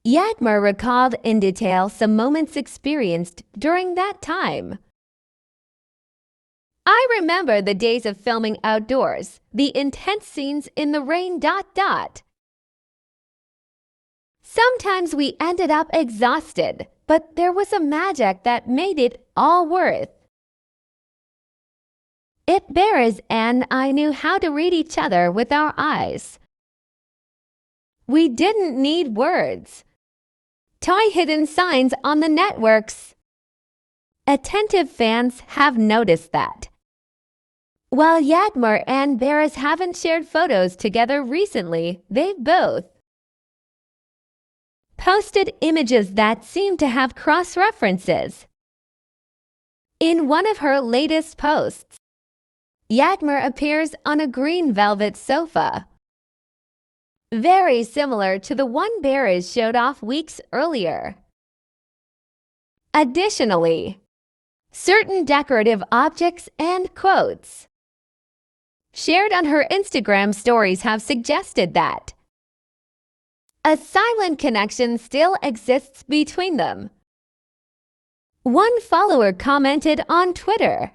Yagmur recalled in detail some moments experienced during that time. I remember the days of filming outdoors, the intense scenes in the rain. Sometimes we ended up exhausted, but there was a magic that made it all worth it. Barış and I knew how to read each other with our eyes. We didn't need words. Toy hidden signs on the networks. Attentive fans have noticed that. While Yağmur and Barış haven't shared photos together recently, they've both posted images that seem to have cross-references. In one of her latest posts, Yağmur appears on a green velvet sofa, very similar to the one Barış showed off weeks earlier. Additionally, certain decorative objects and quotes shared on her Instagram stories have suggested that a silent connection still exists between them. One follower commented on Twitter,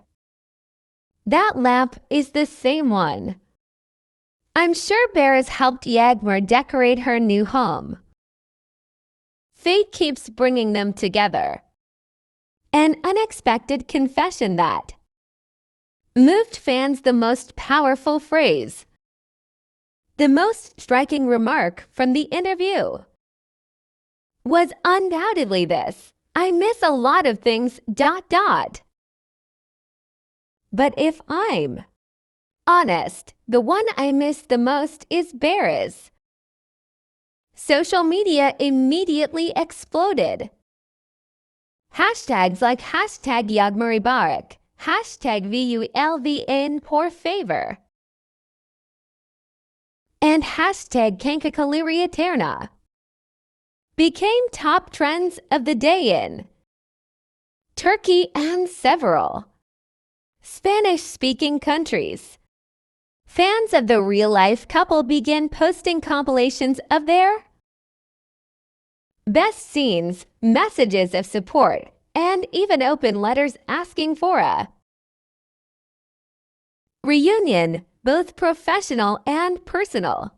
"That lamp is the same one." I'm sure Barış helped Yağmur decorate her new home. Fate keeps bringing them together. An unexpected confession that moved fans the most powerful phrase. The most striking remark from the interview was undoubtedly this: "I miss a lot of things. But if I'm honest, the one I miss the most is Barış." Social media immediately exploded. Hashtags like #YağmurIbarak, #VULVN por favor, and #Kankakaliri became top trends of the day in Turkey and several Spanish-speaking countries. Fans of the real-life couple began posting compilations of their best scenes, messages of support, and even open letters asking for a reunion, both professional and personal.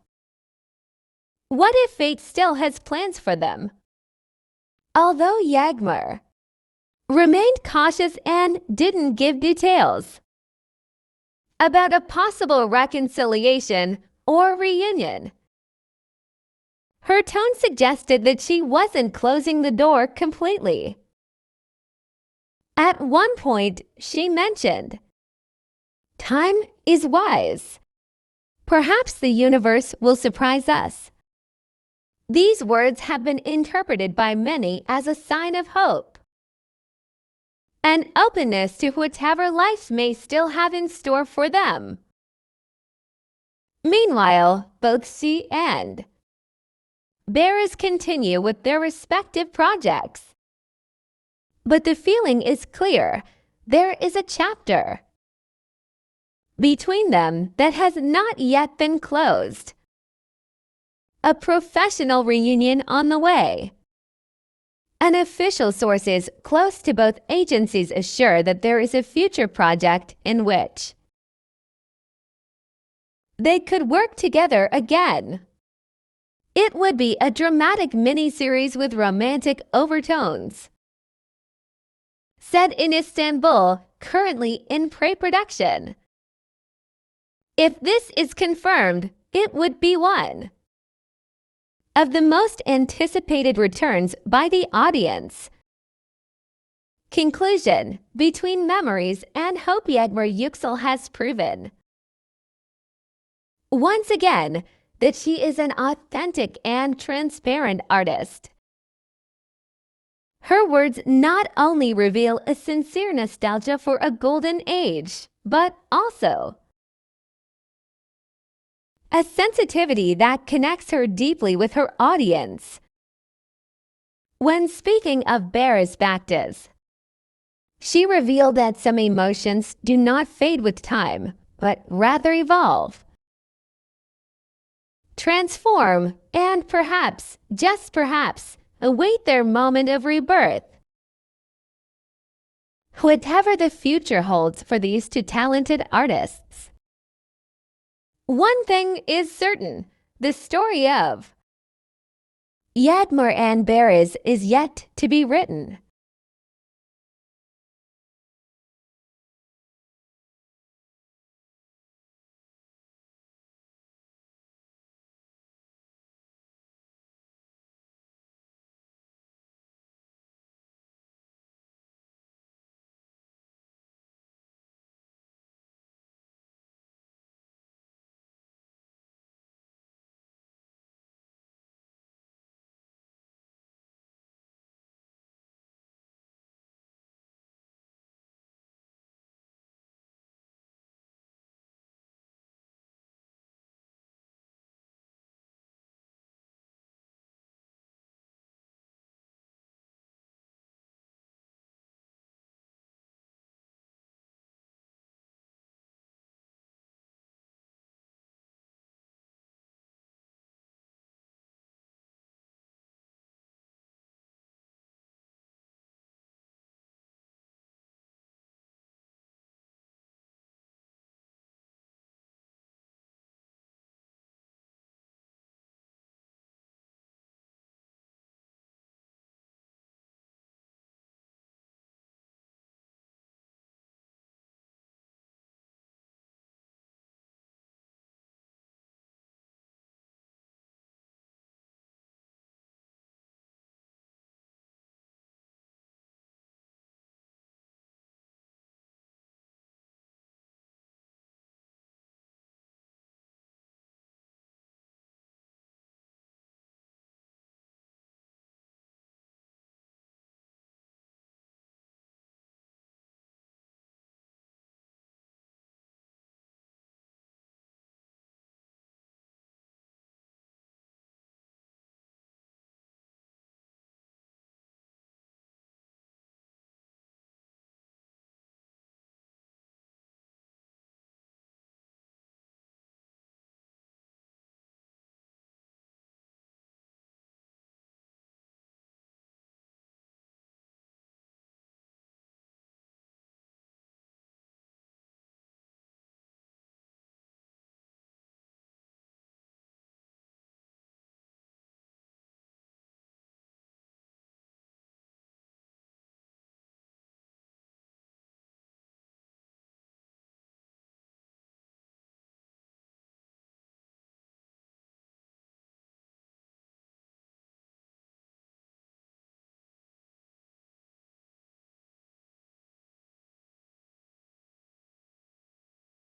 What if fate still has plans for them? Although Yağmur remained cautious and didn't give details about a possible reconciliation or reunion, her tone suggested that she wasn't closing the door completely. At one point, she mentioned, "Time is wise. Perhaps the universe will surprise us." These words have been interpreted by many as a sign of hope, an openness to whatever life may still have in store for them. Meanwhile, both she and Barış continue with their respective projects. But the feeling is clear: there is a chapter between them that has not yet been closed. A professional reunion on the way. Unofficial sources close to both agencies assure that there is a future project in which they could work together again. It would be a dramatic miniseries with romantic overtones. Set in Istanbul, currently in pre-production. If this is confirmed, it would be one of the most anticipated returns by the audience. Conclusion: between memories and hope, Yağmur Yüksel has proven once again that she is an authentic and transparent artist. Her words not only reveal a sincere nostalgia for a golden age, but also a sensitivity that connects her deeply with her audience. When speaking of Barış Baktaş, she revealed that some emotions do not fade with time, but rather evolve, transform, and perhaps, just perhaps, await their moment of rebirth. Whatever the future holds for these two talented artists. One thing is certain, the story of Yağmur and Barış is yet to be written.